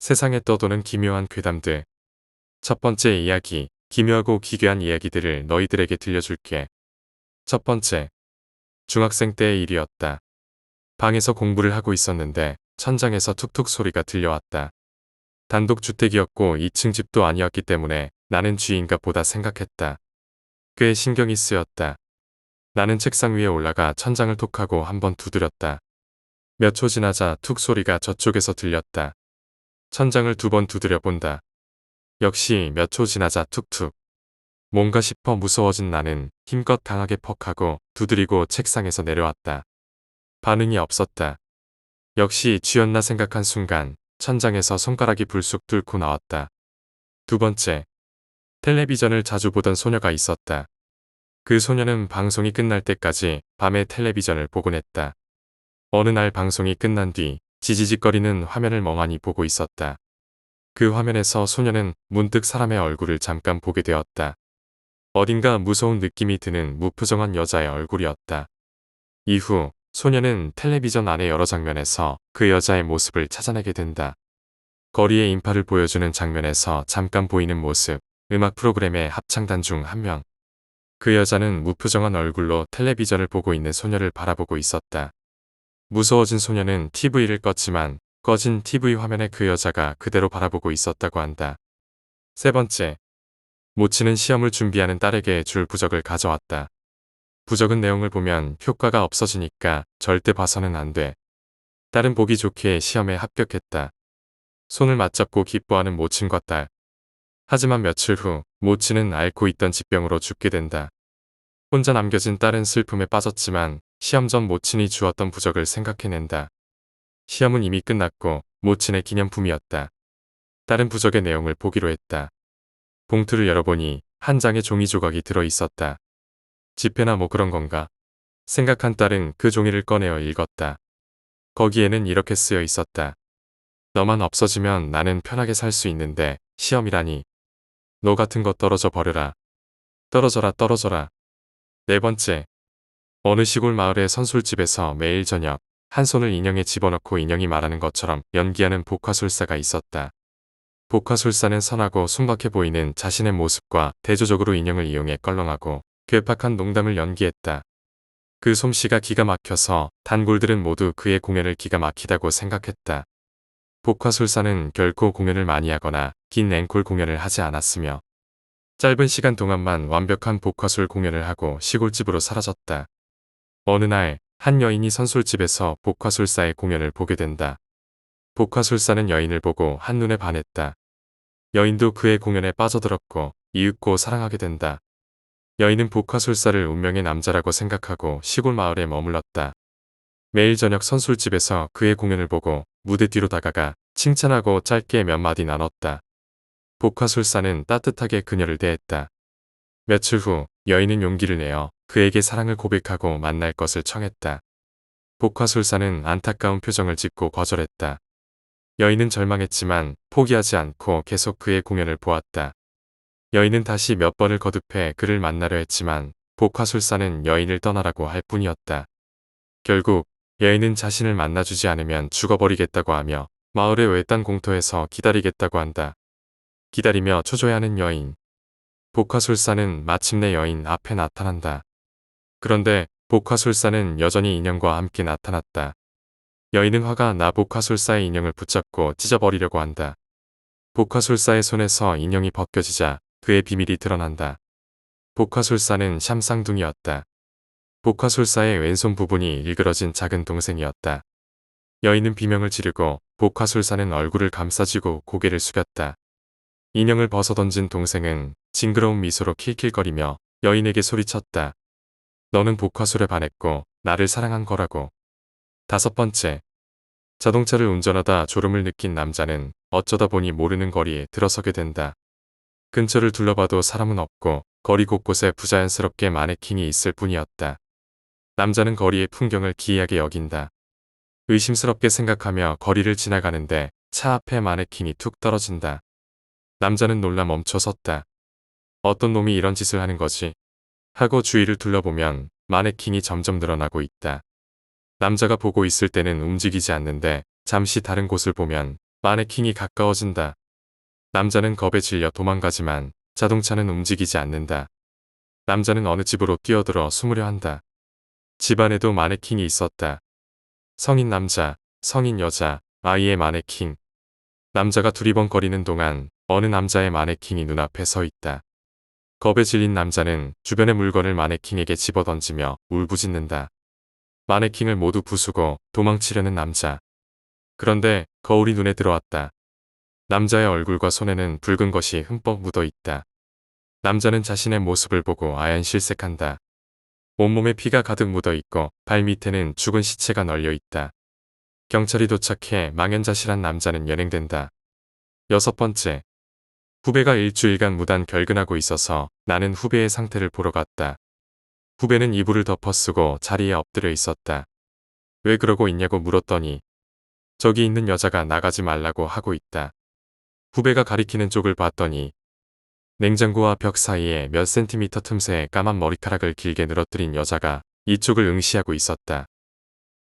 세상에 떠도는 기묘한 괴담들. 첫 번째 이야기, 기묘하고 기괴한 이야기들을 너희들에게 들려줄게. 첫 번째, 중학생 때의 일이었다. 방에서 공부를 하고 있었는데 천장에서 툭툭 소리가 들려왔다. 단독주택이었고 2층 집도 아니었기 때문에 나는 쥐인가 보다 생각했다. 꽤 신경이 쓰였다. 나는 책상 위에 올라가 천장을 톡하고 한번 두드렸다. 몇 초 지나자 툭 소리가 저쪽에서 들렸다. 천장을 2번 두드려 본다. 역시 몇 초 지나자 툭툭. 뭔가 싶어 무서워진 나는 힘껏 강하게 퍽하고 두드리고 책상에서 내려왔다. 반응이 없었다. 역시 쥐였나 생각한 순간 천장에서 손가락이 불쑥 뚫고 나왔다. 두 번째, 텔레비전을 자주 보던 소녀가 있었다. 그 소녀는 방송이 끝날 때까지 밤에 텔레비전을 보곤 했다. 어느 날 방송이 끝난 뒤 지지직거리는 화면을 멍하니 보고 있었다. 그 화면에서 소녀는 문득 사람의 얼굴을 잠깐 보게 되었다. 어딘가 무서운 느낌이 드는 무표정한 여자의 얼굴이었다. 이후 소녀는 텔레비전 안의 여러 장면에서 그 여자의 모습을 찾아내게 된다. 거리의 인파를 보여주는 장면에서 잠깐 보이는 모습, 음악 프로그램의 합창단 중 한 명. 그 여자는 무표정한 얼굴로 텔레비전을 보고 있는 소녀를 바라보고 있었다. 무서워진 소녀는 TV를 껐지만 꺼진 TV 화면에 그 여자가 그대로 바라보고 있었다고 한다. 세 번째, 모치는 시험을 준비하는 딸에게 줄 부적을 가져왔다. 부적은 내용을 보면 효과가 없어지니까 절대 봐서는 안 돼. 딸은 보기 좋게 시험에 합격했다. 손을 맞잡고 기뻐하는 모친과 딸. 하지만 며칠 후 모치는 앓고 있던疾병으로 죽게 된다. 혼자 남겨진 딸은 슬픔에 빠졌지만 시험 전 모친이 주었던 부적을 생각해낸다. 시험은 이미 끝났고 모친의 기념품이었다. 딸은 부적의 내용을 보기로 했다. 봉투를 열어보니 한 장의 종이 조각이 들어있었다. 지폐나 뭐 그런 건가? 생각한 딸은 그 종이를 꺼내어 읽었다. 거기에는 이렇게 쓰여 있었다. 너만 없어지면 나는 편하게 살 수 있는데 시험이라니. 너 같은 거 떨어져 버려라. 떨어져라 떨어져라. 네 번째. 어느 시골 마을의 선술집에서 매일 저녁 한 손을 인형에 집어넣고 인형이 말하는 것처럼 연기하는 복화술사가 있었다. 복화술사는 선하고 순박해 보이는 자신의 모습과 대조적으로 인형을 이용해 껄렁하고 괴팍한 농담을 연기했다. 그 솜씨가 기가 막혀서 단골들은 모두 그의 공연을 기가 막히다고 생각했다. 복화술사는 결코 공연을 많이 하거나 긴 앵콜 공연을 하지 않았으며 짧은 시간 동안만 완벽한 복화술 공연을 하고 시골집으로 사라졌다. 어느 날 한 여인이 선술집에서 복화술사의 공연을 보게 된다. 복화술사는 여인을 보고 한눈에 반했다. 여인도 그의 공연에 빠져들었고 이윽고 사랑하게 된다. 여인은 복화술사를 운명의 남자라고 생각하고 시골 마을에 머물렀다. 매일 저녁 선술집에서 그의 공연을 보고 무대 뒤로 다가가 칭찬하고 짧게 몇 마디 나눴다. 복화술사는 따뜻하게 그녀를 대했다. 며칠 후 여인은 용기를 내어 그에게 사랑을 고백하고 만날 것을 청했다. 복화술사는 안타까운 표정을 짓고 거절했다. 여인은 절망했지만 포기하지 않고 계속 그의 공연을 보았다. 여인은 다시 몇 번을 거듭해 그를 만나려 했지만 복화술사는 여인을 떠나라고 할 뿐이었다. 결국 여인은 자신을 만나주지 않으면 죽어버리겠다고 하며 마을의 외딴 공터에서 기다리겠다고 한다. 기다리며 초조해하는 여인. 복화술사는 마침내 여인 앞에 나타난다. 그런데 복화술사는 여전히 인형과 함께 나타났다. 여인은 화가 나 복화술사의 인형을 붙잡고 찢어버리려고 한다. 복화술사의 손에서 인형이 벗겨지자 그의 비밀이 드러난다. 복화술사는 샴쌍둥이였다. 복화술사의 왼손 부분이 일그러진 작은 동생이었다. 여인은 비명을 지르고 복화술사는 얼굴을 감싸쥐고 고개를 숙였다. 인형을 벗어던진 동생은 징그러운 미소로 킬킬거리며 여인에게 소리쳤다. 너는 복화술에 반했고 나를 사랑한 거라고. 다섯 번째. 자동차를 운전하다 졸음을 느낀 남자는 어쩌다 보니 모르는 거리에 들어서게 된다. 근처를 둘러봐도 사람은 없고 거리 곳곳에 부자연스럽게 마네킹이 있을 뿐이었다. 남자는 거리의 풍경을 기이하게 여긴다. 의심스럽게 생각하며 거리를 지나가는데 차 앞에 마네킹이 툭 떨어진다. 남자는 놀라 멈춰 섰다. 어떤 놈이 이런 짓을 하는 거지? 하고 주위를 둘러보면 마네킹이 점점 늘어나고 있다. 남자가 보고 있을 때는 움직이지 않는데 잠시 다른 곳을 보면 마네킹이 가까워진다. 남자는 겁에 질려 도망가지만 자동차는 움직이지 않는다. 남자는 어느 집으로 뛰어들어 숨으려 한다. 집 안에도 마네킹이 있었다. 성인 남자, 성인 여자, 아이의 마네킹. 남자가 두리번거리는 동안 어느 남자의 마네킹이 눈앞에 서 있다. 겁에 질린 남자는 주변의 물건을 마네킹에게 집어던지며 울부짖는다. 마네킹을 모두 부수고 도망치려는 남자. 그런데 거울이 눈에 들어왔다. 남자의 얼굴과 손에는 붉은 것이 흠뻑 묻어 있다. 남자는 자신의 모습을 보고 아연실색한다. 온몸에 피가 가득 묻어 있고 발 밑에는 죽은 시체가 널려 있다. 경찰이 도착해 망연자실한 남자는 연행된다. 6번째. 후배가 일주일간 무단 결근하고 있어서 나는 후배의 상태를 보러 갔다. 후배는 이불을 덮어쓰고 자리에 엎드려 있었다. 왜 그러고 있냐고 물었더니 저기 있는 여자가 나가지 말라고 하고 있다. 후배가 가리키는 쪽을 봤더니 냉장고와 벽 사이에 몇 센티미터 틈새에 까만 머리카락을 길게 늘어뜨린 여자가 이쪽을 응시하고 있었다.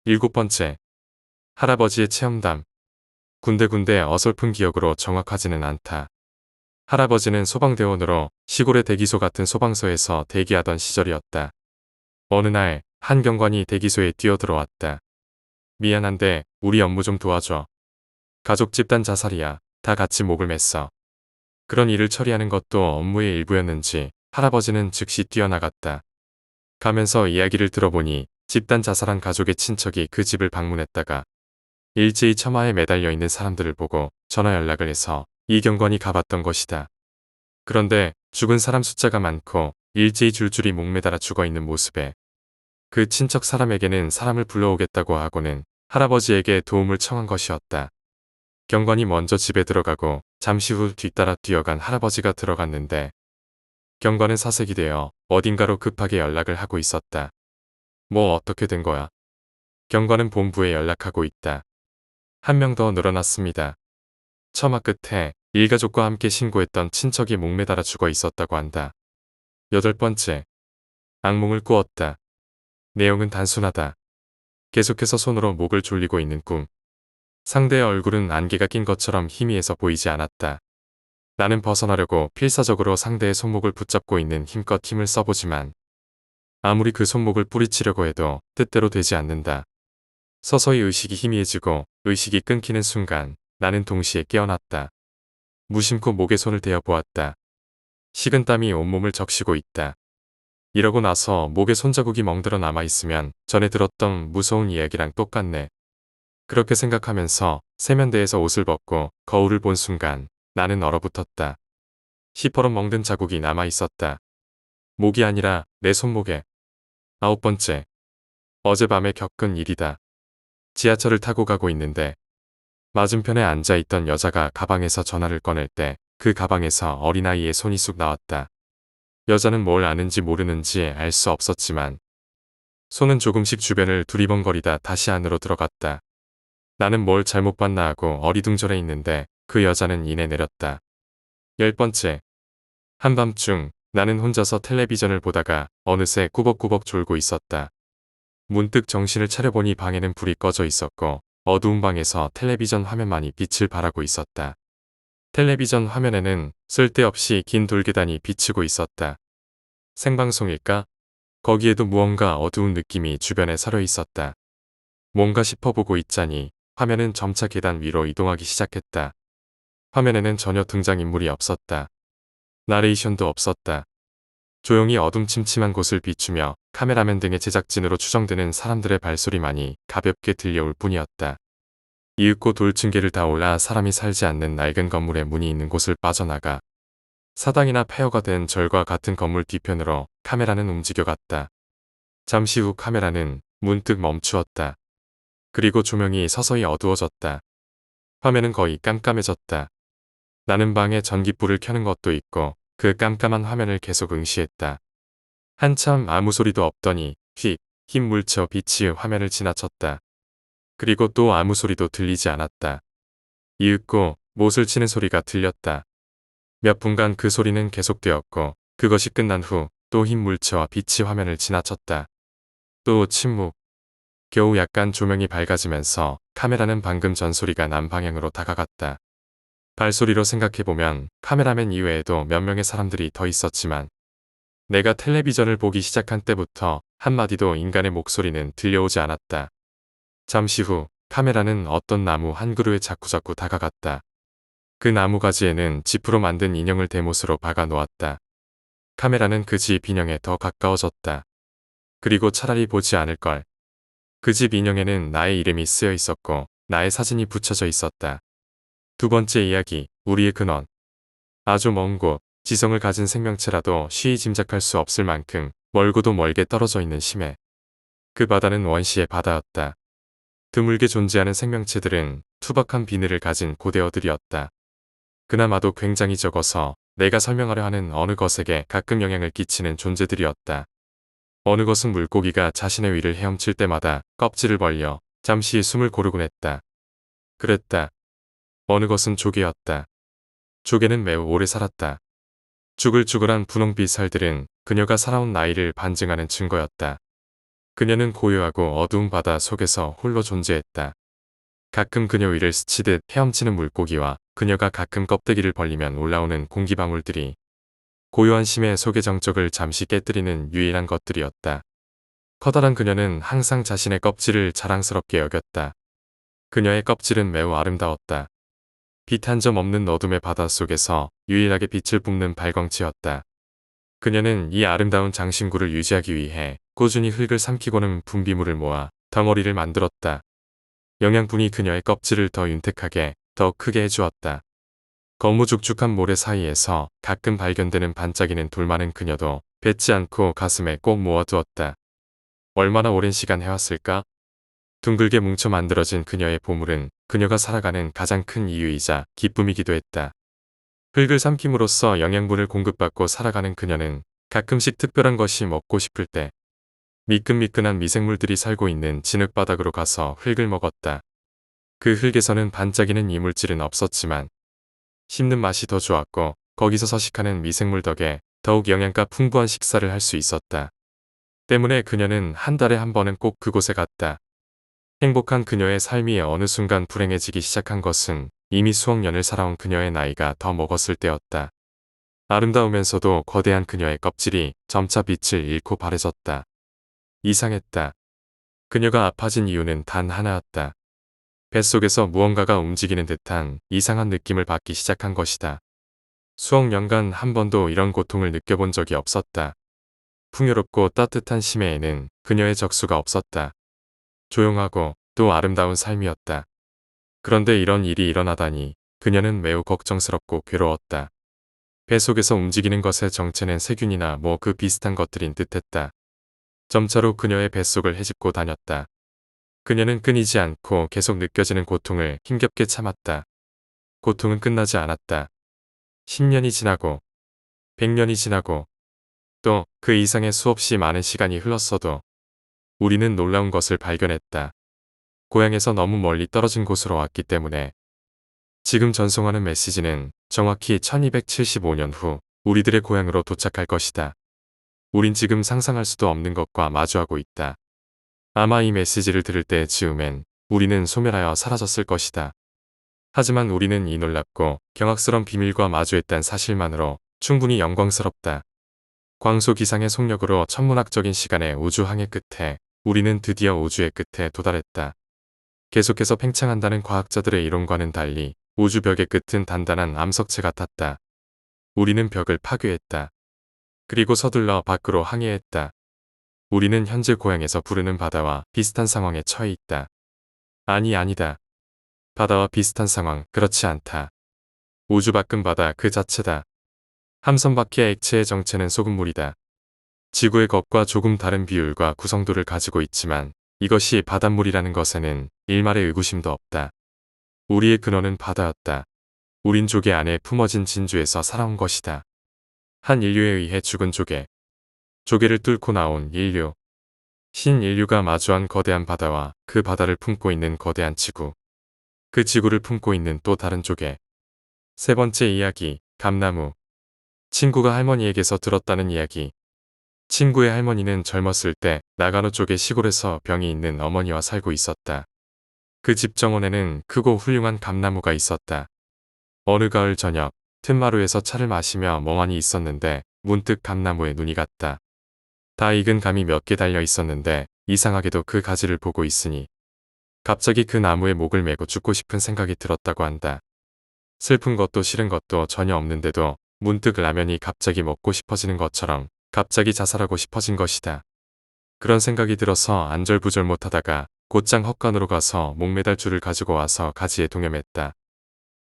7번째. 할아버지의 체험담. 군데군데 어설픈 기억으로 정확하지는 않다. 할아버지는 소방대원으로 시골의 대기소 같은 소방서에서 대기하던 시절이었다. 어느 날 한 경관이 대기소에 뛰어들어왔다. 미안한데 우리 업무 좀 도와줘. 가족 집단 자살이야. 다 같이 목을 맸어. 그런 일을 처리하는 것도 업무의 일부였는지 할아버지는 즉시 뛰어나갔다. 가면서 이야기를 들어보니 집단 자살한 가족의 친척이 그 집을 방문했다가 일제히 처마에 매달려 있는 사람들을 보고 전화 연락을 해서 이 경관이 가봤던 것이다. 그런데 죽은 사람 숫자가 많고 일제히 줄줄이 목매달아 죽어있는 모습에 그 친척 사람에게는 사람을 불러오겠다고 하고는 할아버지에게 도움을 청한 것이었다. 경관이 먼저 집에 들어가고 잠시 후 뒤따라 뛰어간 할아버지가 들어갔는데 경관은 사색이 되어 어딘가로 급하게 연락을 하고 있었다. 뭐 어떻게 된 거야? 경관은 본부에 연락하고 있다. 한 명 더 늘어났습니다. 처마 끝에 일가족과 함께 신고했던 친척이 목매달아 죽어 있었다고 한다. 8번째. 악몽을 꾸었다. 내용은 단순하다. 계속해서 손으로 목을 졸리고 있는 꿈. 상대의 얼굴은 안개가 낀 것처럼 희미해서 보이지 않았다. 나는 벗어나려고 필사적으로 상대의 손목을 붙잡고 있는 힘껏 힘을 써보지만 아무리 그 손목을 뿌리치려고 해도 뜻대로 되지 않는다. 서서히 의식이 희미해지고 의식이 끊기는 순간 나는 동시에 깨어났다. 무심코 목에 손을 대어 보았다. 식은땀이 온몸을 적시고 있다. 이러고 나서 목에 손자국이 멍들어 남아있으면 전에 들었던 무서운 이야기랑 똑같네. 그렇게 생각하면서 세면대에서 옷을 벗고 거울을 본 순간 나는 얼어붙었다. 시퍼런 멍든 자국이 남아있었다. 목이 아니라 내 손목에. 9번째. 어젯밤에 겪은 일이다. 지하철을 타고 가고 있는데 맞은편에 앉아있던 여자가 가방에서 전화를 꺼낼 때 그 가방에서 어린아이의 손이 쑥 나왔다. 여자는 뭘 아는지 모르는지 알 수 없었지만 손은 조금씩 주변을 두리번거리다 다시 안으로 들어갔다. 나는 뭘 잘못 봤나 하고 어리둥절해 있는데 그 여자는 이내 내렸다. 10번째. 한밤중 나는 혼자서 텔레비전을 보다가 어느새 꾸벅꾸벅 졸고 있었다. 문득 정신을 차려보니 방에는 불이 꺼져 있었고 어두운 방에서 텔레비전 화면만이 빛을 발하고 있었다. 텔레비전 화면에는 쓸데없이 긴 돌계단이 비치고 있었다. 생방송일까? 거기에도 무언가 어두운 느낌이 주변에 서려 있었다. 뭔가 싶어보고 있자니 화면은 점차 계단 위로 이동하기 시작했다. 화면에는 전혀 등장인물이 없었다. 나레이션도 없었다. 조용히 어둠침침한 곳을 비추며 카메라맨 등의 제작진으로 추정되는 사람들의 발소리만이 가볍게 들려올 뿐이었다. 이윽고 돌층계를 다 올라 사람이 살지 않는 낡은 건물의 문이 있는 곳을 빠져나가 사당이나 폐허가 된 절과 같은 건물 뒤편으로 카메라는 움직여갔다. 잠시 후 카메라는 문득 멈추었다. 그리고 조명이 서서히 어두워졌다. 화면은 거의 깜깜해졌다. 나는 방에 전기불을 켜는 것도 있고 그 깜깜한 화면을 계속 응시했다. 한참 아무 소리도 없더니 휙 흰 물체 빛이 화면을 지나쳤다. 그리고 또 아무 소리도 들리지 않았다. 이윽고 못을 치는 소리가 들렸다. 몇 분간 그 소리는 계속되었고 그것이 끝난 후 또 흰 물체와 빛이 화면을 지나쳤다. 또 침묵. 겨우 약간 조명이 밝아지면서 카메라는 방금 전소리가 난 방향으로 다가갔다. 발소리로 생각해보면 카메라맨 이외에도 몇 명의 사람들이 더 있었지만 내가 텔레비전을 보기 시작한 때부터 한마디도 인간의 목소리는 들려오지 않았다. 잠시 후 카메라는 어떤 나무 한 그루에 자꾸자꾸 다가갔다. 그 나무 가지에는 지프로 만든 인형을 대못으로 박아 놓았다. 카메라는 그 집 인형에 더 가까워졌다. 그리고 차라리 보지 않을걸. 그 집 인형에는 나의 이름이 쓰여 있었고 나의 사진이 붙여져 있었다. 두 번째 이야기, 우리의 근원. 아주 먼 곳, 지성을 가진 생명체라도 쉬이 짐작할 수 없을 만큼 멀고도 멀게 떨어져 있는 심해. 그 바다는 원시의 바다였다. 드물게 존재하는 생명체들은 투박한 비늘을 가진 고대어들이었다. 그나마도 굉장히 적어서 내가 설명하려 하는 어느 것에게 가끔 영향을 끼치는 존재들이었다. 어느 것은 물고기가 자신의 위를 헤엄칠 때마다 껍질을 벌려 잠시 숨을 고르곤 했다. 그랬다. 어느 것은 조개였다. 조개는 매우 오래 살았다. 쭈글쭈글한 분홍빛 살들은 그녀가 살아온 나이를 반증하는 증거였다. 그녀는 고요하고 어두운 바다 속에서 홀로 존재했다. 가끔 그녀 위를 스치듯 헤엄치는 물고기와 그녀가 가끔 껍데기를 벌리면 올라오는 공기방울들이 고요한 심해 속의 정적을 잠시 깨뜨리는 유일한 것들이었다. 커다란 그녀는 항상 자신의 껍질을 자랑스럽게 여겼다. 그녀의 껍질은 매우 아름다웠다. 빛 한 점 없는 어둠의 바닷속에서 유일하게 빛을 뿜는 발광체였다. 그녀는 이 아름다운 장신구를 유지하기 위해 꾸준히 흙을 삼키고는 분비물을 모아 덩어리를 만들었다. 영양분이 그녀의 껍질을 더 윤택하게, 더 크게 해주었다. 거무죽죽한 모래 사이에서 가끔 발견되는 반짝이는 돌 많은 그녀도 뱉지 않고 가슴에 꼭 모아두었다. 얼마나 오랜 시간 해왔을까? 둥글게 뭉쳐 만들어진 그녀의 보물은 그녀가 살아가는 가장 큰 이유이자 기쁨이기도 했다. 흙을 삼킴으로써 영양분을 공급받고 살아가는 그녀는 가끔씩 특별한 것이 먹고 싶을 때 미끈미끈한 미생물들이 살고 있는 진흙바닥으로 가서 흙을 먹었다. 그 흙에서는 반짝이는 이물질은 없었지만 씹는 맛이 더 좋았고 거기서 서식하는 미생물 덕에 더욱 영양가 풍부한 식사를 할 수 있었다. 때문에 그녀는 한 달에 한 번은 꼭 그곳에 갔다. 행복한 그녀의 삶이 어느 순간 불행해지기 시작한 것은 이미 수억 년을 살아온 그녀의 나이가 더 먹었을 때였다. 아름다우면서도 거대한 그녀의 껍질이 점차 빛을 잃고 바래졌다. 이상했다. 그녀가 아파진 이유는 단 하나였다. 뱃속에서 무언가가 움직이는 듯한 이상한 느낌을 받기 시작한 것이다. 수억 년간 한 번도 이런 고통을 느껴본 적이 없었다. 풍요롭고 따뜻한 심해에는 그녀의 적수가 없었다. 조용하고 또 아름다운 삶이었다. 그런데 이런 일이 일어나다니 그녀는 매우 걱정스럽고 괴로웠다. 뱃속에서 움직이는 것의 정체는 세균이나 뭐 그 비슷한 것들인 듯했다. 점차로 그녀의 뱃속을 헤집고 다녔다. 그녀는 끊이지 않고 계속 느껴지는 고통을 힘겹게 참았다. 고통은 끝나지 않았다. 10년이 지나고 100년이 지나고 또 그 이상의 수없이 많은 시간이 흘렀어도 우리는 놀라운 것을 발견했다. 고향에서 너무 멀리 떨어진 곳으로 왔기 때문에 지금 전송하는 메시지는 정확히 1275년 후 우리들의 고향으로 도착할 것이다. 우린 지금 상상할 수도 없는 것과 마주하고 있다. 아마 이 메시지를 들을 때 즈음엔 우리는 소멸하여 사라졌을 것이다. 하지만 우리는 이 놀랍고 경악스러운 비밀과 마주했다는 사실만으로 충분히 영광스럽다. 광소기상의 속력으로 천문학적인 시간의 우주항해 끝에 우리는 드디어 우주의 끝에 도달했다. 계속해서 팽창한다는 과학자들의 이론과는 달리 우주 벽의 끝은 단단한 암석체 같았다. 우리는 벽을 파괴했다. 그리고 서둘러 밖으로 항해했다. 우리는 현재 고향에서 부르는 바다와 비슷한 상황에 처해 있다. 아니다. 바다와 비슷한 상황, 그렇지 않다. 우주 밖은 바다 그 자체다. 함선 밖의 액체의 정체는 소금물이다. 지구의 것과 조금 다른 비율과 구성도를 가지고 있지만 이것이 바닷물이라는 것에는 일말의 의구심도 없다. 우리의 근원은 바다였다. 우린 조개 안에 품어진 진주에서 살아온 것이다. 한 인류에 의해 죽은 조개. 조개를 뚫고 나온 인류. 신인류가 마주한 거대한 바다와 그 바다를 품고 있는 거대한 지구. 그 지구를 품고 있는 또 다른 조개. 세 번째 이야기, 감나무. 친구가 할머니에게서 들었다는 이야기. 친구의 할머니는 젊었을 때 나가노 쪽의 시골에서 병이 있는 어머니와 살고 있었다. 그 집 정원에는 크고 훌륭한 감나무가 있었다. 어느 가을 저녁, 틈마루에서 차를 마시며 멍하니 있었는데 문득 감나무에 눈이 갔다. 다 익은 감이 몇 개 달려 있었는데 이상하게도 그 가지를 보고 있으니 갑자기 그 나무에 목을 메고 죽고 싶은 생각이 들었다고 한다. 슬픈 것도 싫은 것도 전혀 없는데도 문득 라면이 갑자기 먹고 싶어지는 것처럼 갑자기 자살하고 싶어진 것이다. 그런 생각이 들어서 안절부절 못하다가 곧장 헛간으로 가서 목매달 줄을 가지고 와서 가지에 동여맸다.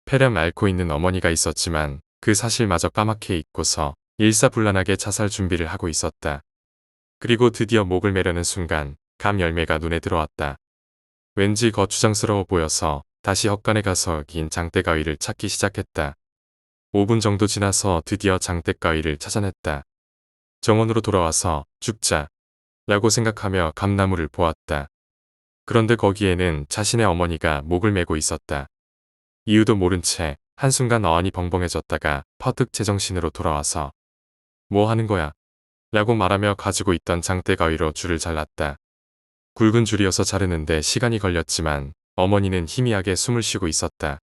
폐렴 앓고 있는 어머니가 있었지만 그 사실마저 까맣게 잊고서 일사불란하게 자살 준비를 하고 있었다. 그리고 드디어 목을 매려는 순간 감 열매가 눈에 들어왔다. 왠지 거추장스러워 보여서 다시 헛간에 가서 긴 장대가위를 찾기 시작했다. 5분 정도 지나서 드디어 장대가위를 찾아냈다. 정원으로 돌아와서 죽자 라고 생각하며 감나무를 보았다. 그런데 거기에는 자신의 어머니가 목을 메고 있었다. 이유도 모른 채 한순간 어안이 벙벙해졌다가 퍼뜩 제정신으로 돌아와서 뭐 하는 거야? 라고 말하며 가지고 있던 장대가위로 줄을 잘랐다. 굵은 줄이어서 자르는데 시간이 걸렸지만 어머니는 희미하게 숨을 쉬고 있었다.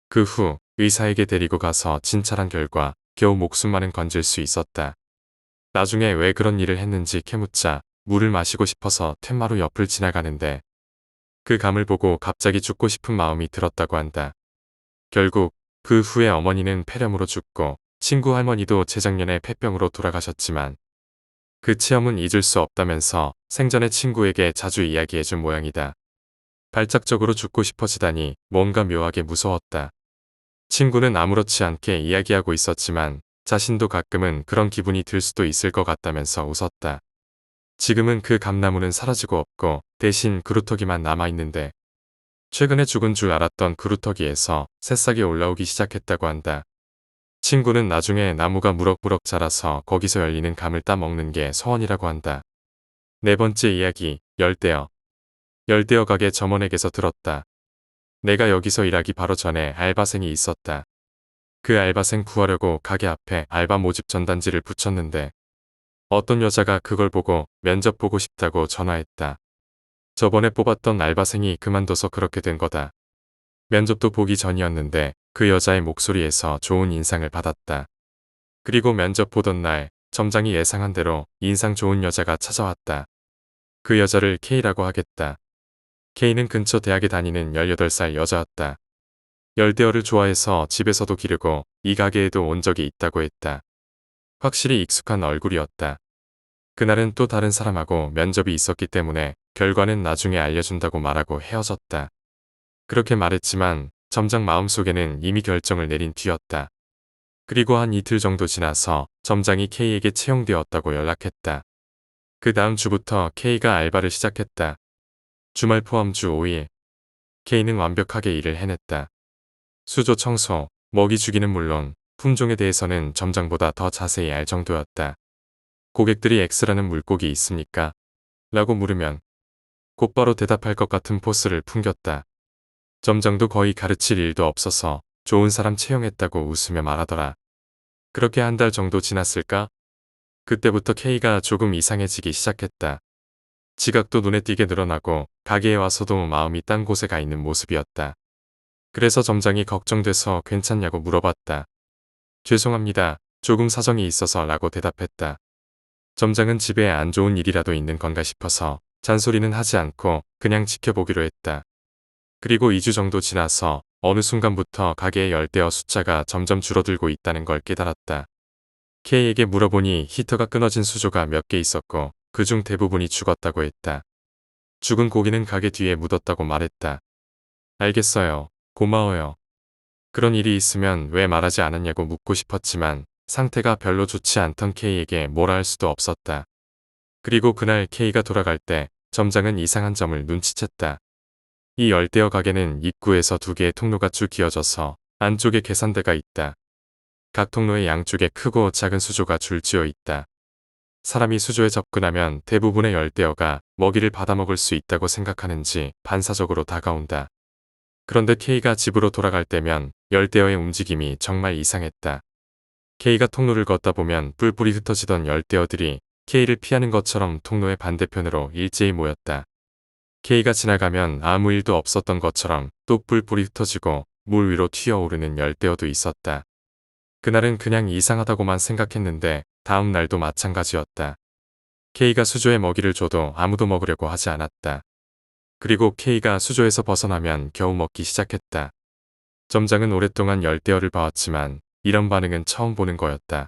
그 후 의사에게 데리고 가서 진찰한 결과 겨우 목숨만은 건질 수 있었다. 나중에 왜 그런 일을 했는지 캐묻자 물을 마시고 싶어서 툇마루 옆을 지나가는데 그 감을 보고 갑자기 죽고 싶은 마음이 들었다고 한다. 결국 그 후에 어머니는 폐렴으로 죽고 친구 할머니도 재작년에 폐병으로 돌아가셨지만 그 체험은 잊을 수 없다면서 생전에 친구에게 자주 이야기해준 모양이다. 발작적으로 죽고 싶어지다니 뭔가 묘하게 무서웠다. 친구는 아무렇지 않게 이야기하고 있었지만 자신도 가끔은 그런 기분이 들 수도 있을 것 같다면서 웃었다. 지금은 그 감나무는 사라지고 없고 대신 그루터기만 남아있는데 최근에 죽은 줄 알았던 그루터기에서 새싹이 올라오기 시작했다고 한다. 친구는 나중에 나무가 무럭무럭 자라서 거기서 열리는 감을 따먹는 게 소원이라고 한다. 네 번째 이야기, 열대어. 열대어 가게 점원에게서 들었다. 내가 여기서 일하기 바로 전에 알바생이 있었다. 그 알바생 구하려고 가게 앞에 알바 모집 전단지를 붙였는데 어떤 여자가 그걸 보고 면접 보고 싶다고 전화했다. 저번에 뽑았던 알바생이 그만둬서 그렇게 된 거다. 면접도 보기 전이었는데 그 여자의 목소리에서 좋은 인상을 받았다. 그리고 면접 보던 날 점장이 예상한 대로 인상 좋은 여자가 찾아왔다. 그 여자를 K라고 하겠다. K는 근처 대학에 다니는 18살 여자였다. 열대어를 좋아해서 집에서도 기르고 이 가게에도 온 적이 있다고 했다. 확실히 익숙한 얼굴이었다. 그날은 또 다른 사람하고 면접이 있었기 때문에 결과는 나중에 알려준다고 말하고 헤어졌다. 그렇게 말했지만 점장 마음속에는 이미 결정을 내린 뒤였다. 그리고 한 이틀 정도 지나서 점장이 K에게 채용되었다고 연락했다. 그 다음 주부터 K가 알바를 시작했다. 주말 포함 주 5일. K는 완벽하게 일을 해냈다. 수조 청소, 먹이 주기는 물론 품종에 대해서는 점장보다 더 자세히 알 정도였다. 고객들이 X라는 물고기 있습니까? 라고 물으면 곧바로 대답할 것 같은 포스를 풍겼다. 점장도 거의 가르칠 일도 없어서 좋은 사람 채용했다고 웃으며 말하더라. 그렇게 한 달 정도 지났을까? 그때부터 K가 조금 이상해지기 시작했다. 지각도 눈에 띄게 늘어나고 가게에 와서도 마음이 딴 곳에 가 있는 모습이었다. 그래서 점장이 걱정돼서 괜찮냐고 물어봤다. 죄송합니다. 조금 사정이 있어서 라고 대답했다. 점장은 집에 안 좋은 일이라도 있는 건가 싶어서 잔소리는 하지 않고 그냥 지켜보기로 했다. 그리고 2주 정도 지나서 어느 순간부터 가게의 열대어 숫자가 점점 줄어들고 있다는 걸 깨달았다. K에게 물어보니 히터가 끊어진 수조가 몇 개 있었고 그중 대부분이 죽었다고 했다. 죽은 고기는 가게 뒤에 묻었다고 말했다. 알겠어요. 고마워요. 그런 일이 있으면 왜 말하지 않았냐고 묻고 싶었지만 상태가 별로 좋지 않던 K에게 뭐라 할 수도 없었다. 그리고 그날 K가 돌아갈 때 점장은 이상한 점을 눈치챘다. 이 열대어 가게는 입구에서 2개의 통로가 쭉 이어져서 안쪽에 계산대가 있다. 각 통로의 양쪽에 크고 작은 수조가 줄지어 있다. 사람이 수조에 접근하면 대부분의 열대어가 먹이를 받아먹을 수 있다고 생각하는지 반사적으로 다가온다. 그런데 K가 집으로 돌아갈 때면 열대어의 움직임이 정말 이상했다. K가 통로를 걷다 보면 뿔뿔이 흩어지던 열대어들이 K를 피하는 것처럼 통로의 반대편으로 일제히 모였다. K가 지나가면 아무 일도 없었던 것처럼 또 뿔뿔이 흩어지고 물 위로 튀어오르는 열대어도 있었다. 그날은 그냥 이상하다고만 생각했는데 다음 날도 마찬가지였다. K가 수조에 먹이를 줘도 아무도 먹으려고 하지 않았다. 그리고 K가 수조에서 벗어나면 겨우 먹기 시작했다. 점장은 오랫동안 열대어를 봐왔지만 이런 반응은 처음 보는 거였다.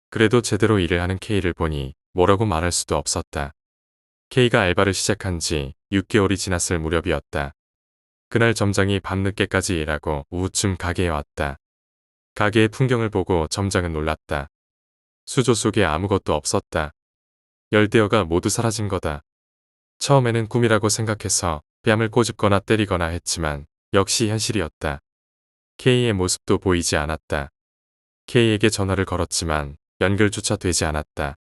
그래도 제대로 일을 하는 K를 보니 뭐라고 말할 수도 없었다. K가 알바를 시작한 지 6개월이 지났을 무렵이었다. 그날 점장이 밤늦게까지 일하고 오후쯤 가게에 왔다. 가게의 풍경을 보고 점장은 놀랐다. 수조 속에 아무것도 없었다. 열대어가 모두 사라진 거다. 처음에는 꿈이라고 생각해서 뺨을 꼬집거나 때리거나 했지만 역시 현실이었다. K의 모습도 보이지 않았다. K에게 전화를 걸었지만 연결조차 되지 않았다.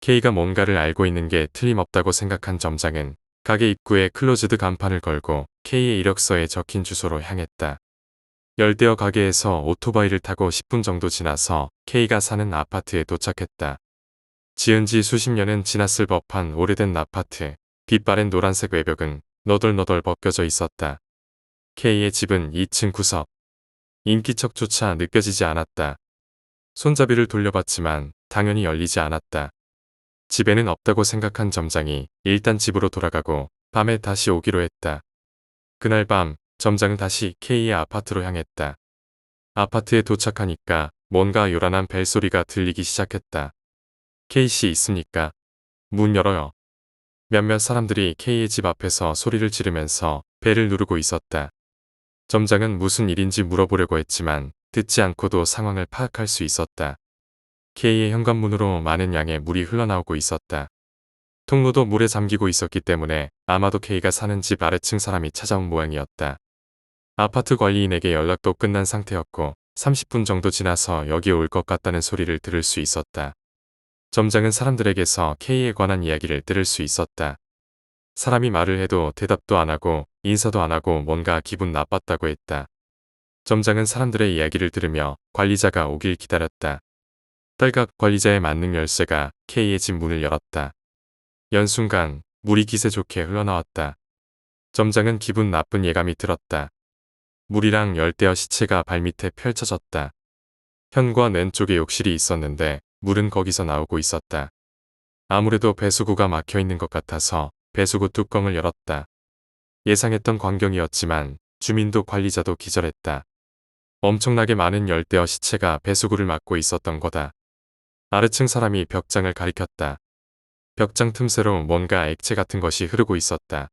K가 뭔가를 알고 있는 게 틀림없다고 생각한 점장은 가게 입구에 클로즈드 간판을 걸고 K의 이력서에 적힌 주소로 향했다. 열대어 가게에서 오토바이를 타고 10분 정도 지나서 K가 사는 아파트에 도착했다. 지은 지 수십 년은 지났을 법한 오래된 아파트. 빛바랜 노란색 외벽은 너덜너덜 벗겨져 있었다. K의 집은 2층 구석. 인기척조차 느껴지지 않았다. 손잡이를 돌려봤지만 당연히 열리지 않았다. 집에는 없다고 생각한 점장이 일단 집으로 돌아가고 밤에 다시 오기로 했다. 그날 밤 점장은 다시 K의 아파트로 향했다. 아파트에 도착하니까 뭔가 요란한 벨소리가 들리기 시작했다. K씨 있습니까? 문 열어요. 몇몇 사람들이 K의 집 앞에서 소리를 지르면서 벨을 누르고 있었다. 점장은 무슨 일인지 물어보려고 했지만 듣지 않고도 상황을 파악할 수 있었다. K의 현관문으로 많은 양의 물이 흘러나오고 있었다. 통로도 물에 잠기고 있었기 때문에 아마도 K가 사는 집 아래층 사람이 찾아온 모양이었다. 아파트 관리인에게 연락도 끝난 상태였고 30분 정도 지나서 여기에 올 것 같다는 소리를 들을 수 있었다. 점장은 사람들에게서 K에 관한 이야기를 들을 수 있었다. 사람이 말을 해도 대답도 안 하고 인사도 안 하고 뭔가 기분 나빴다고 했다. 점장은 사람들의 이야기를 들으며 관리자가 오길 기다렸다. 딸각 관리자의 만능 열쇠가 K의 집 문을 열었다. 연순간 물이 기세 좋게 흘러나왔다. 점장은 기분 나쁜 예감이 들었다. 물이랑 열대어 시체가 발밑에 펼쳐졌다. 현관 왼쪽에 욕실이 있었는데 물은 거기서 나오고 있었다. 아무래도 배수구가 막혀 있는 것 같아서 배수구 뚜껑을 열었다. 예상했던 광경이었지만 주민도 관리자도 기절했다. 엄청나게 많은 열대어 시체가 배수구를 막고 있었던 거다. 아래층 사람이 벽장을 가리켰다. 벽장 틈새로 뭔가 액체 같은 것이 흐르고 있었다.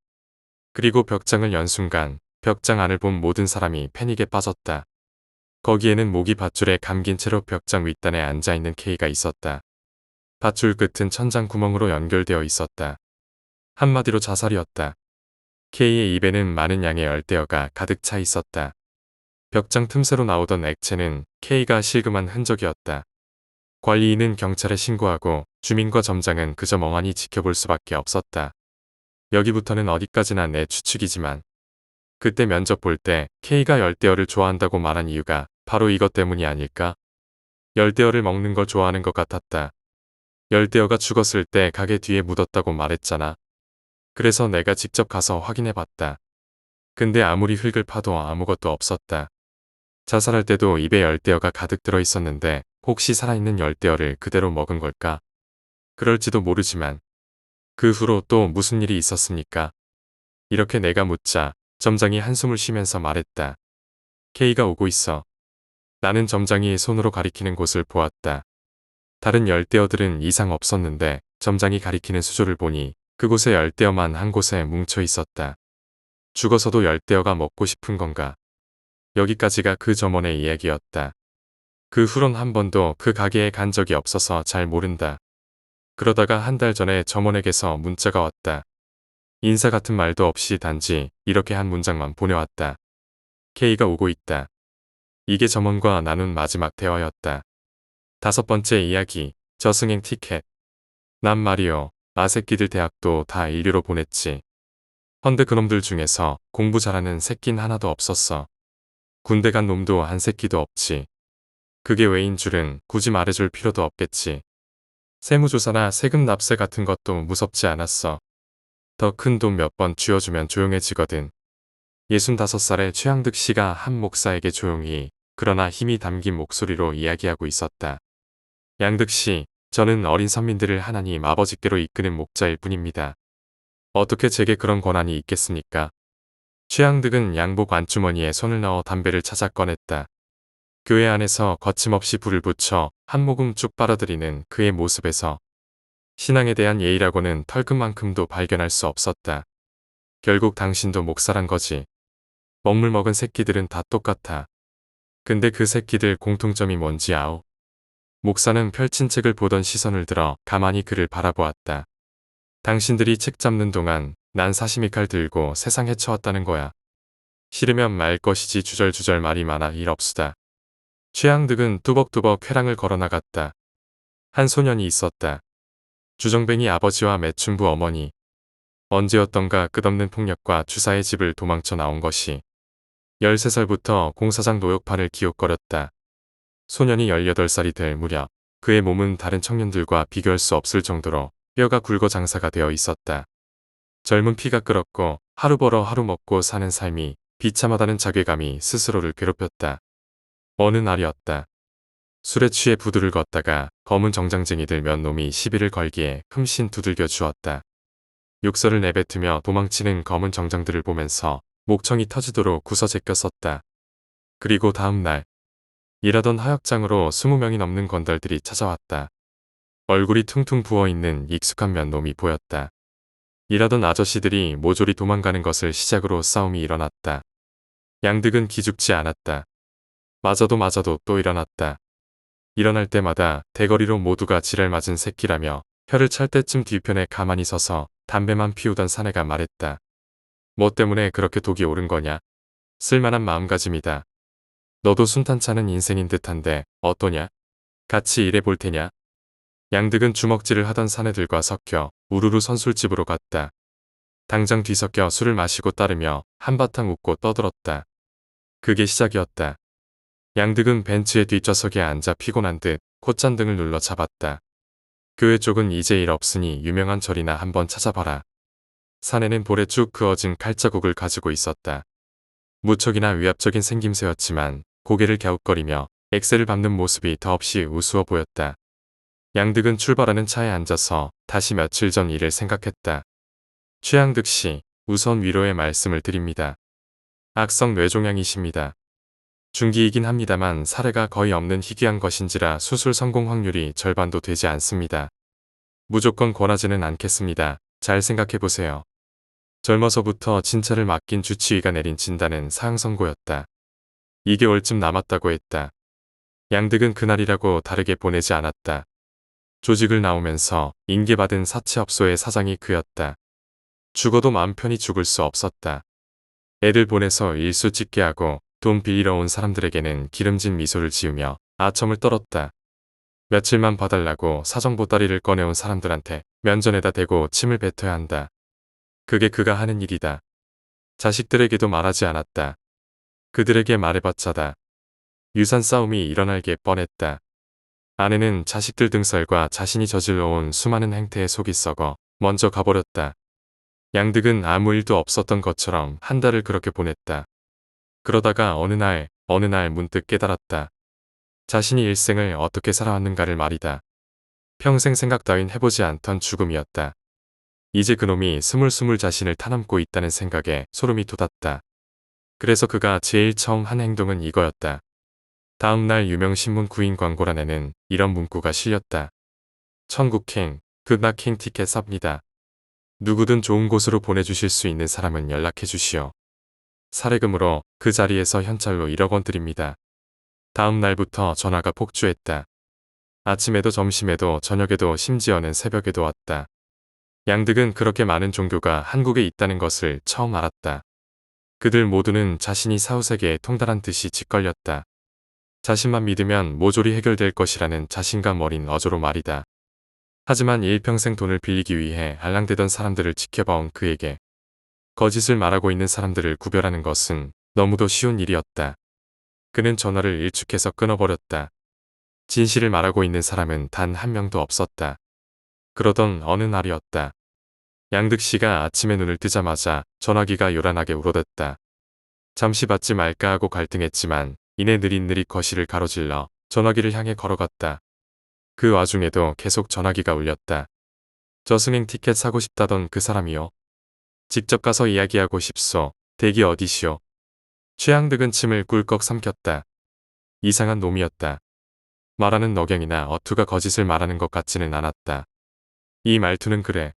그리고 벽장을 연 순간 벽장 안을 본 모든 사람이 패닉에 빠졌다. 거기에는 목이 밧줄에 감긴 채로 벽장 윗단에 앉아있는 K가 있었다. 밧줄 끝은 천장 구멍으로 연결되어 있었다. 한마디로 자살이었다. K의 입에는 많은 양의 열대어가 가득 차 있었다. 벽장 틈새로 나오던 액체는 K가 실금한 흔적이었다. 관리인은 경찰에 신고하고 주민과 점장은 그저 멍하니 지켜볼 수밖에 없었다. 여기부터는 어디까지나 내 추측이지만 그때 면접 볼 때 K가 열대어를 좋아한다고 말한 이유가 바로 이것 때문이 아닐까? 열대어를 먹는 걸 좋아하는 것 같았다. 열대어가 죽었을 때 가게 뒤에 묻었다고 말했잖아. 그래서 내가 직접 가서 확인해봤다. 근데 아무리 흙을 파도 아무것도 없었다. 자살할 때도 입에 열대어가 가득 들어있었는데 혹시 살아있는 열대어를 그대로 먹은 걸까? 그럴지도 모르지만 그 후로 또 무슨 일이 있었습니까? 이렇게 내가 묻자 점장이 한숨을 쉬면서 말했다. K가 오고 있어. 나는 점장이 손으로 가리키는 곳을 보았다. 다른 열대어들은 이상 없었는데 점장이 가리키는 수조를 보니 그곳에 열대어만 한 곳에 뭉쳐 있었다. 죽어서도 열대어가 먹고 싶은 건가? 여기까지가 그 점원의 이야기였다. 그 후론 한 번도 그 가게에 간 적이 없어서 잘 모른다. 그러다가 한 달 전에 점원에게서 문자가 왔다. 인사 같은 말도 없이 단지 이렇게 한 문장만 보내왔다. K가 오고 있다. 이게 점원과 나눈 마지막 대화였다. 5번째 이야기, 저승행 티켓. 난 말이요, 아새끼들 대학도 다 인류로 보냈지. 헌데 그놈들 중에서 공부 잘하는 새낀 하나도 없었어. 군대 간 놈도 한 새끼도 없지. 그게 왜인 줄은 굳이 말해줄 필요도 없겠지. 세무조사나 세금 납세 같은 것도 무섭지 않았어. 더 큰 돈 몇 번 쥐어주면 조용해지거든. 65살의 최양득 씨가 한 목사에게 조용히 그러나 힘이 담긴 목소리로 이야기하고 있었다. 양득 씨, 저는 어린 선민들을 하나님 아버지께로 이끄는 목자일 뿐입니다. 어떻게 제게 그런 권한이 있겠습니까? 최양득은 양복 안주머니에 손을 넣어 담배를 찾아 꺼냈다. 교회 안에서 거침없이 불을 붙여 한 모금 쭉 빨아들이는 그의 모습에서 신앙에 대한 예의라고는 털끝만큼도 발견할 수 없었다. 결국 당신도 목사란 거지. 먹물 먹은 새끼들은 다 똑같아. 근데 그 새끼들 공통점이 뭔지 아오? 목사는 펼친 책을 보던 시선을 들어 가만히 그를 바라보았다. 당신들이 책 잡는 동안 난 사시미 칼 들고 세상 헤쳐왔다는 거야. 싫으면 말 것이지 주절주절 말이 많아 일 없수다. 최양득은 뚜벅뚜벅 회랑을 걸어나갔다. 한 소년이 있었다. 주정뱅이 아버지와 매춘부 어머니. 언제였던가 끝없는 폭력과 주사의 집을 도망쳐 나온 것이 13살부터 공사장 노역판을 기웃거렸다. 소년이 18살이 될 무렵 그의 몸은 다른 청년들과 비교할 수 없을 정도로 뼈가 굵어 장사가 되어 있었다. 젊은 피가 끓었고 하루 벌어 하루 먹고 사는 삶이 비참하다는 자괴감이 스스로를 괴롭혔다. 어느 날이었다. 술에 취해 부두를 걷다가 검은 정장쟁이들 몇 놈이 시비를 걸기에 흠씬 두들겨 주었다. 욕설을 내뱉으며 도망치는 검은 정장들을 보면서 목청이 터지도록 구서 제껴섰다. 그리고 다음 날 일하던 하역장으로 20명이 넘는 건달들이 찾아왔다. 얼굴이 퉁퉁 부어있는 익숙한 몇 놈이 보였다. 일하던 아저씨들이 모조리 도망가는 것을 시작으로 싸움이 일어났다. 양득은 기죽지 않았다. 맞아도 또 일어났다. 일어날 때마다 대거리로 모두가 지랄 맞은 새끼라며 혀를 찰 때쯤 뒤편에 가만히 서서 담배만 피우던 사내가 말했다. 뭐 때문에 그렇게 독이 오른 거냐? 쓸만한 마음가짐이다. 너도 순탄찮은 인생인 듯한데 어떠냐? 같이 일해볼 테냐? 양득은 주먹질을 하던 사내들과 섞여 우르르 선술집으로 갔다. 당장 뒤섞여 술을 마시고 따르며 한바탕 웃고 떠들었다. 그게 시작이었다. 양득은 벤츠의 뒷좌석에 앉아 피곤한 듯 콧잔등을 눌러 잡았다. 교회 쪽은 이제 일 없으니 유명한 절이나 한번 찾아봐라. 사내는 볼에 쭉 그어진 칼자국을 가지고 있었다. 무척이나 위압적인 생김새였지만 고개를 갸웃거리며 엑셀을 밟는 모습이 더없이 우스워 보였다. 양득은 출발하는 차에 앉아서 다시 며칠 전 일을 생각했다. 최양득 씨, 우선 위로의 말씀을 드립니다. 악성 뇌종양이십니다. 중기이긴 합니다만 사례가 거의 없는 희귀한 것인지라 수술 성공 확률이 절반도 되지 않습니다. 무조건 권하지는 않겠습니다. 잘 생각해보세요. 젊어서부터 진찰을 맡긴 주치의가 내린 진단은 사형 선고였다. 2개월쯤 남았다고 했다. 양득은 그날이라고 다르게 보내지 않았다. 조직을 나오면서 인계받은 사채업소의 사장이 그였다. 죽어도 마음 편히 죽을 수 없었다. 애들 보내서 일수 찍게 하고 돈 빌리러 온 사람들에게는 기름진 미소를 지으며 아첨을 떨었다. 며칠만 봐달라고 사정 보따리를 꺼내온 사람들한테 면전에다 대고 침을 뱉어야 한다. 그게 그가 하는 일이다. 자식들에게도 말하지 않았다. 그들에게 말해봤자다. 유산 싸움이 일어날 게 뻔했다. 아내는 자식들 등살과 자신이 저질러온 수많은 행태에 속이 썩어 먼저 가버렸다. 양득은 아무 일도 없었던 것처럼 한 달을 그렇게 보냈다. 그러다가 어느 날 문득 깨달았다. 자신이 일생을 어떻게 살아왔는가를 말이다. 평생 생각 따윈 해보지 않던 죽음이었다. 이제 그놈이 스물스물 자신을 타넘고 있다는 생각에 소름이 돋았다. 그래서 그가 제일 처음 한 행동은 이거였다. 다음 날 유명신문 구인 광고란에는 이런 문구가 실렸다. 천국행, 극락행 티켓 쌉니다. 누구든 좋은 곳으로 보내주실 수 있는 사람은 연락해 주시오. 사례금으로 그 자리에서 현찰로 1억 원 드립니다. 다음 날부터 전화가 폭주했다. 아침에도 점심에도 저녁에도 심지어는 새벽에도 왔다. 양득은 그렇게 많은 종교가 한국에 있다는 것을 처음 알았다. 그들 모두는 자신이 사후세계에 통달한 듯이 짓걸렸다. 자신만 믿으면 모조리 해결될 것이라는 자신감 어린 어조로 말이다. 하지만 일평생 돈을 빌리기 위해 알랑대던 사람들을 지켜봐온 그에게 거짓을 말하고 있는 사람들을 구별하는 것은 너무도 쉬운 일이었다. 그는 전화를 일축해서 끊어버렸다. 진실을 말하고 있는 사람은 단 한 명도 없었다. 그러던 어느 날이었다. 양득 씨가 아침에 눈을 뜨자마자 전화기가 요란하게 울어댔다. 잠시 받지 말까 하고 갈등했지만 이내 느릿느릿 거실을 가로질러 전화기를 향해 걸어갔다. 그 와중에도 계속 전화기가 울렸다. 저승행 티켓 사고 싶다던 그 사람이요. 직접 가서 이야기하고 싶소. 댁이 어디시오? 최양득은 침을 꿀꺽 삼켰다. 이상한 놈이었다. 말하는 너경이나 어투가 거짓을 말하는 것 같지는 않았다. 이 말투는 그래.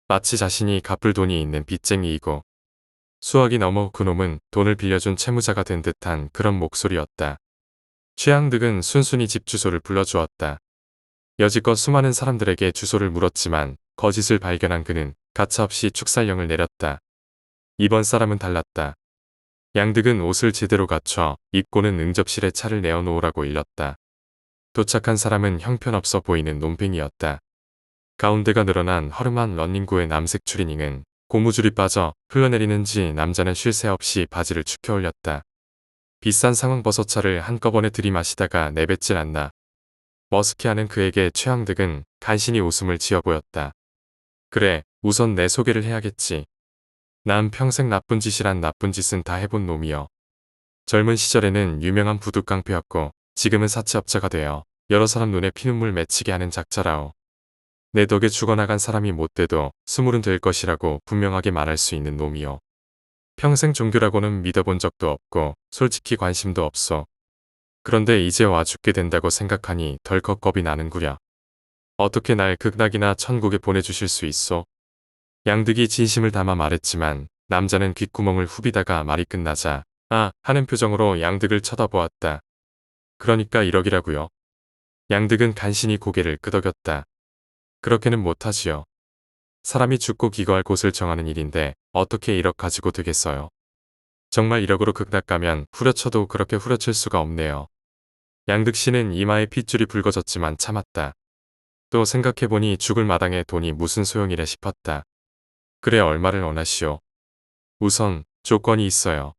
마치 자신이 갚을 돈이 있는 빚쟁이이고 수억이 넘어 그놈은 돈을 빌려준 채무자가 된 듯한 그런 목소리였다. 최양득은 순순히 집 주소를 불러주었다. 여지껏 수많은 사람들에게 주소를 물었지만 거짓을 발견한 그는 가차없이 축살령을 내렸다. 이번 사람은 달랐다. 양득은 옷을 제대로 갖춰 입고는 응접실에 차를 내어놓으라고 일렀다. 도착한 사람은 형편없어 보이는 논팽이였다. 가운데가 늘어난 허름한 러닝구의 남색 추리닝은 고무줄이 빠져 흘러내리는지 남자는 쉴 새 없이 바지를 축혀 올렸다. 비싼 상황버섯차를 한꺼번에 들이마시다가 내뱉질 않나. 머쓱해하는 그에게 최양득은 간신히 웃음을 지어 보였다. 그래, 우선 내 소개를 해야겠지. 난 평생 나쁜 짓이란 나쁜 짓은 다 해본 놈이여. 젊은 시절에는 유명한 부둣깡패였고 지금은 사채업자가 되어 여러 사람 눈에 피눈물 맺히게 하는 작자라오. 내 덕에 죽어나간 사람이 못 돼도 스물은 될 것이라고 분명하게 말할 수 있는 놈이요. 평생 종교라고는 믿어본 적도 없고 솔직히 관심도 없어. 그런데 이제 와 죽게 된다고 생각하니 덜컥 겁이 나는구려. 어떻게 날 극락이나 천국에 보내주실 수 있소? 양득이 진심을 담아 말했지만 남자는 귓구멍을 후비다가 말이 끝나자 아 하는 표정으로 양득을 쳐다보았다. 그러니까 1억이라고요. 양득은 간신히 고개를 끄덕였다. 그렇게는 못하지요. 사람이 죽고 기거할 곳을 정하는 일인데 어떻게 1억 가지고 되겠어요. 정말 1억으로 극락 가면 후려쳐도 그렇게 후려칠 수가 없네요. 양득 씨는 이마에 핏줄이 붉어졌지만 참았다. 또 생각해보니 죽을 마당에 돈이 무슨 소용이래 싶었다. 그래 얼마를 원하시오? 우선 조건이 있어요.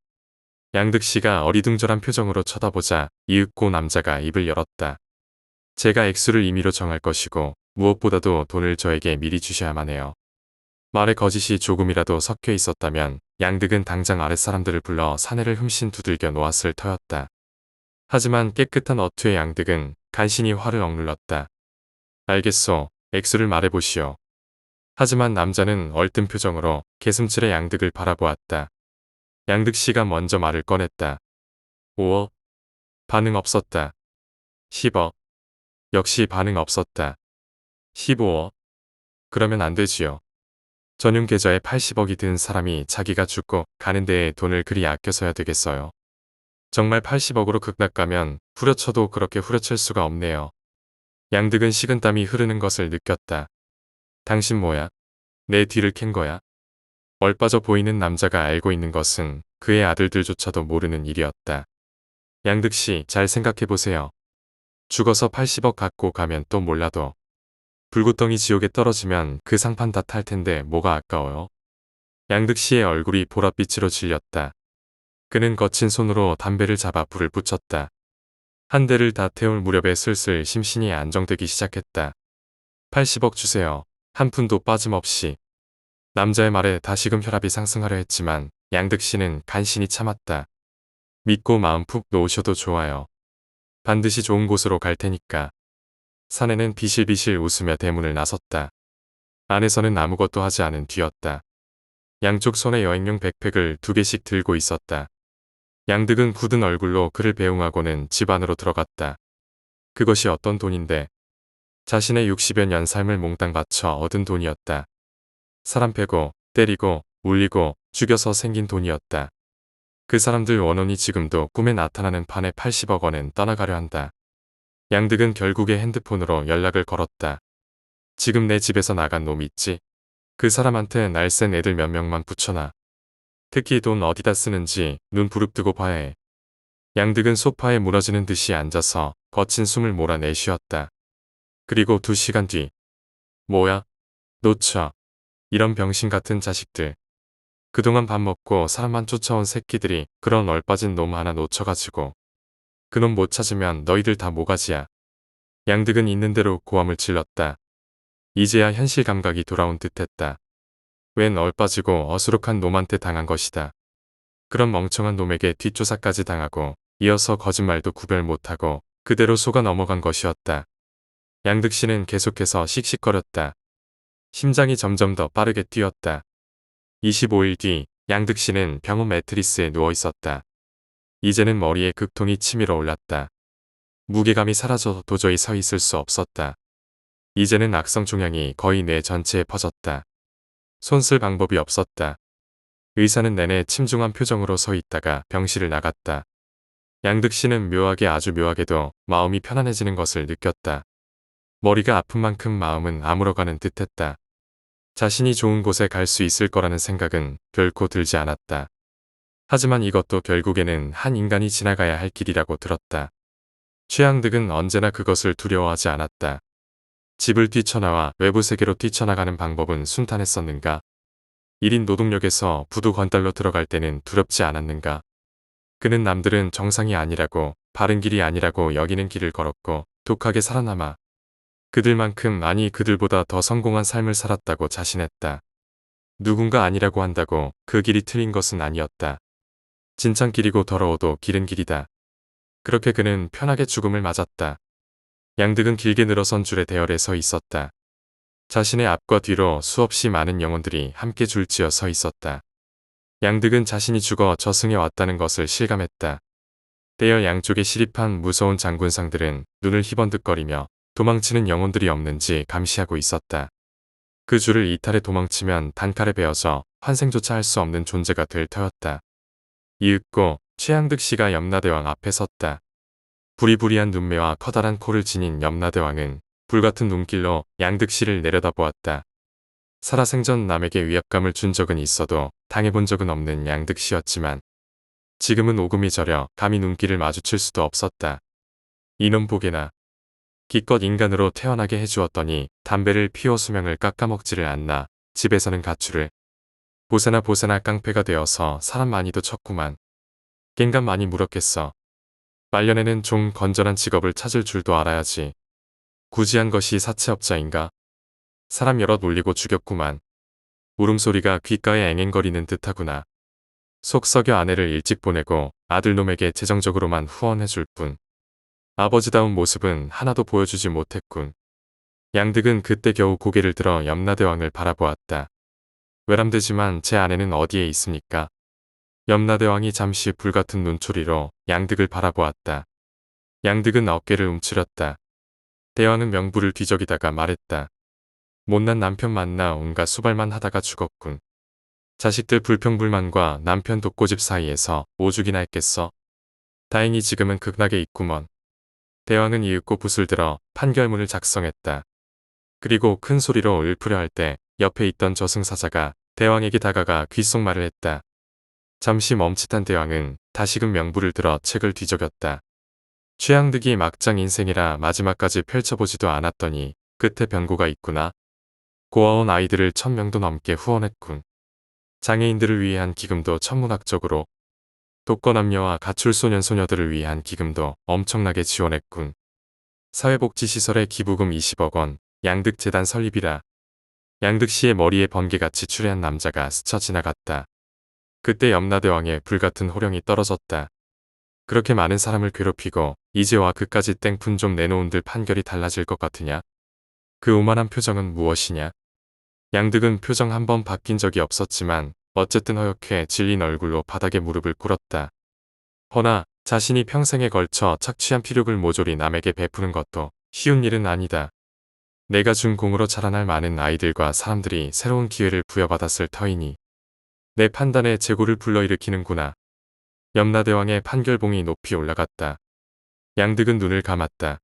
양득 씨가 어리둥절한 표정으로 쳐다보자 이윽고 남자가 입을 열었다. 제가 액수를 임의로 정할 것이고 무엇보다도 돈을 저에게 미리 주셔야만 해요. 말에 거짓이 조금이라도 섞여 있었다면 양득은 당장 아랫사람들을 불러 사내를 흠씬 두들겨 놓았을 터였다. 하지만 깨끗한 어투의 양득은 간신히 화를 억눌렀다. 알겠소. 액수를 말해보시오. 하지만 남자는 얼뜬 표정으로 개슴츠레 양득을 바라보았다. 양득 씨가 먼저 말을 꺼냈다. 5억. 반응 없었다. 10억. 역시 반응 없었다. 15억. 그러면 안 되지요. 전용 계좌에 80억이 든 사람이 자기가 죽고 가는 데에 돈을 그리 아껴서야 되겠어요. 정말 80억으로 극락 가면 후려쳐도 그렇게 후려칠 수가 없네요. 양득은 식은땀이 흐르는 것을 느꼈다. 당신 뭐야? 내 뒤를 캔 거야? 얼빠져 보이는 남자가 알고 있는 것은 그의 아들들조차도 모르는 일이었다. 양득 씨, 잘 생각해보세요. 죽어서 80억 갖고 가면 또 몰라도 불구덩이 지옥에 떨어지면 그 상판 다 탈 텐데 뭐가 아까워요? 양득 씨의 얼굴이 보랏빛으로 질렸다. 그는 거친 손으로 담배를 잡아 불을 붙였다. 한 대를 다 태울 무렵에 슬슬 심신이 안정되기 시작했다. 80억 주세요. 한 푼도 빠짐없이. 남자의 말에 다시금 혈압이 상승하려 했지만 양득 씨는 간신히 참았다. 믿고 마음 푹 놓으셔도 좋아요. 반드시 좋은 곳으로 갈 테니까. 사내는 비실비실 웃으며 대문을 나섰다. 안에서는 아무것도 하지 않은 뒤였다. 양쪽 손에 여행용 백팩을 2개씩 들고 있었다. 양득은 굳은 얼굴로 그를 배웅하고는 집 안으로 들어갔다. 그것이 어떤 돈인데. 자신의 60여 년 삶을 몽땅 바쳐 얻은 돈이었다. 사람 패고 때리고 울리고 죽여서 생긴 돈이었다. 그 사람들 원혼이 지금도 꿈에 나타나는 판에 80억 원은 떠나가려 한다. 양득은 결국에 핸드폰으로 연락을 걸었다. 지금 내 집에서 나간 놈 있지? 그 사람한테 날쌘 애들 몇 명만 붙여놔. 특히 돈 어디다 쓰는지 눈 부릅뜨고 봐야 해. 양득은 소파에 무너지는 듯이 앉아서 거친 숨을 몰아내 쉬었다. 그리고 2시간 뒤. 뭐야? 놓쳐. 이런 병신 같은 자식들. 그동안 밥 먹고 사람만 쫓아온 새끼들이 그런 얼빠진 놈 하나 놓쳐가지고. 그놈 못 찾으면 너희들 다 모가지야. 양득은 있는 대로 고함을 질렀다. 이제야 현실 감각이 돌아온 듯했다. 웬 얼빠지고 어수룩한 놈한테 당한 것이다. 그런 멍청한 놈에게 뒷조사까지 당하고 이어서 거짓말도 구별 못하고 그대로 속아 넘어간 것이었다. 양득씨는 계속해서 씩씩거렸다. 심장이 점점 더 빠르게 뛰었다. 25일 뒤 양득씨는 병원 매트리스에 누워 있었다. 이제는 머리에 극통이 치밀어 올랐다. 무게감이 사라져 도저히 서 있을 수 없었다. 이제는 악성 종양이 거의 뇌 전체에 퍼졌다. 손쓸 방법이 없었다. 의사는 내내 침중한 표정으로 서 있다가 병실을 나갔다. 양득씨는 묘하게 아주 묘하게도 마음이 편안해지는 것을 느꼈다. 머리가 아픈 만큼 마음은 아물어가는 듯했다. 자신이 좋은 곳에 갈 수 있을 거라는 생각은 결코 들지 않았다. 하지만 이것도 결국에는 한 인간이 지나가야 할 길이라고 들었다. 최양득은 언제나 그것을 두려워하지 않았다. 집을 뛰쳐나와 외부 세계로 뛰쳐나가는 방법은 순탄했었는가? 1인 노동력에서 부두 건달로 들어갈 때는 두렵지 않았는가? 그는 남들은 정상이 아니라고, 바른 길이 아니라고 여기는 길을 걸었고 독하게 살아남아 그들만큼 아니 그들보다 더 성공한 삶을 살았다고 자신했다. 누군가 아니라고 한다고 그 길이 틀린 것은 아니었다. 진창길이고 더러워도 길은 길이다. 그렇게 그는 편하게 죽음을 맞았다. 양득은 길게 늘어선 줄에 대열에 서 있었다. 자신의 앞과 뒤로 수없이 많은 영혼들이 함께 줄지어 서 있었다. 양득은 자신이 죽어 저승에 왔다는 것을 실감했다. 대열 양쪽에 시립한 무서운 장군상들은 눈을 희번득거리며 도망치는 영혼들이 없는지 감시하고 있었다. 그 줄을 이탈해 도망치면 단칼에 베어서 환생조차 할 수 없는 존재가 될 터였다. 이윽고 최양득 씨가 염라대왕 앞에 섰다. 부리부리한 눈매와 커다란 코를 지닌 염라대왕은 불같은 눈길로 양득 씨를 내려다보았다. 살아생전 남에게 위압감을 준 적은 있어도 당해본 적은 없는 양득 씨였지만 지금은 오금이 저려 감히 눈길을 마주칠 수도 없었다. 이놈 보게나. 기껏 인간으로 태어나게 해주었더니 담배를 피워 수명을 깎아먹지를 않나. 집에서는 가출을. 보세나 깡패가 되어서 사람 많이도 쳤구만. 갱감 많이 물었겠어. 말년에는 좀 건전한 직업을 찾을 줄도 알아야지. 굳이 한 것이 사채업자인가? 사람 여럿 올리고 죽였구만. 울음소리가 귓가에 앵앵거리는 듯하구나. 속 썩여 아내를 일찍 보내고 아들놈에게 재정적으로만 후원해줄 뿐. 아버지다운 모습은 하나도 보여주지 못했군. 양득은 그때 겨우 고개를 들어 염라대왕을 바라보았다. 외람되지만 제 아내는 어디에 있습니까? 염라대왕이 잠시 불같은 눈초리로 양득을 바라보았다. 양득은 어깨를 움츠렸다. 대왕은 명부를 뒤적이다가 말했다. 못난 남편 만나 온갖 수발만 하다가 죽었군. 자식들 불평불만과 남편 독고집 사이에서 오죽이나 했겠어. 다행히 지금은 극락에 있구먼. 대왕은 이윽고 붓을 들어 판결문을 작성했다. 그리고 큰 소리로 읊으려 할 때 옆에 있던 저승사자가 대왕에게 다가가 귓속말을 했다. 잠시 멈칫한 대왕은 다시금 명부를 들어 책을 뒤적였다. 최양득이 막장 인생이라 마지막까지 펼쳐보지도 않았더니 끝에 변고가 있구나. 고아원 아이들을 1000명도 넘게 후원했군. 장애인들을 위한 기금도 천문학적으로, 독거남녀와 가출소년 소녀들을 위한 기금도 엄청나게 지원했군. 사회복지시설에 기부금 20억 원, 양득재단 설립이라. 양득 씨의 머리에 번개같이 추레한 남자가 스쳐 지나갔다. 그때 염라대왕의 불같은 호령이 떨어졌다. 그렇게 많은 사람을 괴롭히고 이제와 그까지 땡푼 좀 내놓은들 판결이 달라질 것 같으냐? 그 오만한 표정은 무엇이냐? 양득은 표정 한 번 바뀐 적이 없었지만 어쨌든 허옇게 질린 얼굴로 바닥에 무릎을 꿇었다. 허나 자신이 평생에 걸쳐 착취한 피력을 모조리 남에게 베푸는 것도 쉬운 일은 아니다. 내가 준 공으로 자라날 많은 아이들과 사람들이 새로운 기회를 부여받았을 터이니 내 판단에 재고를 불러일으키는구나. 염라대왕의 판결봉이 높이 올라갔다. 양득은 눈을 감았다.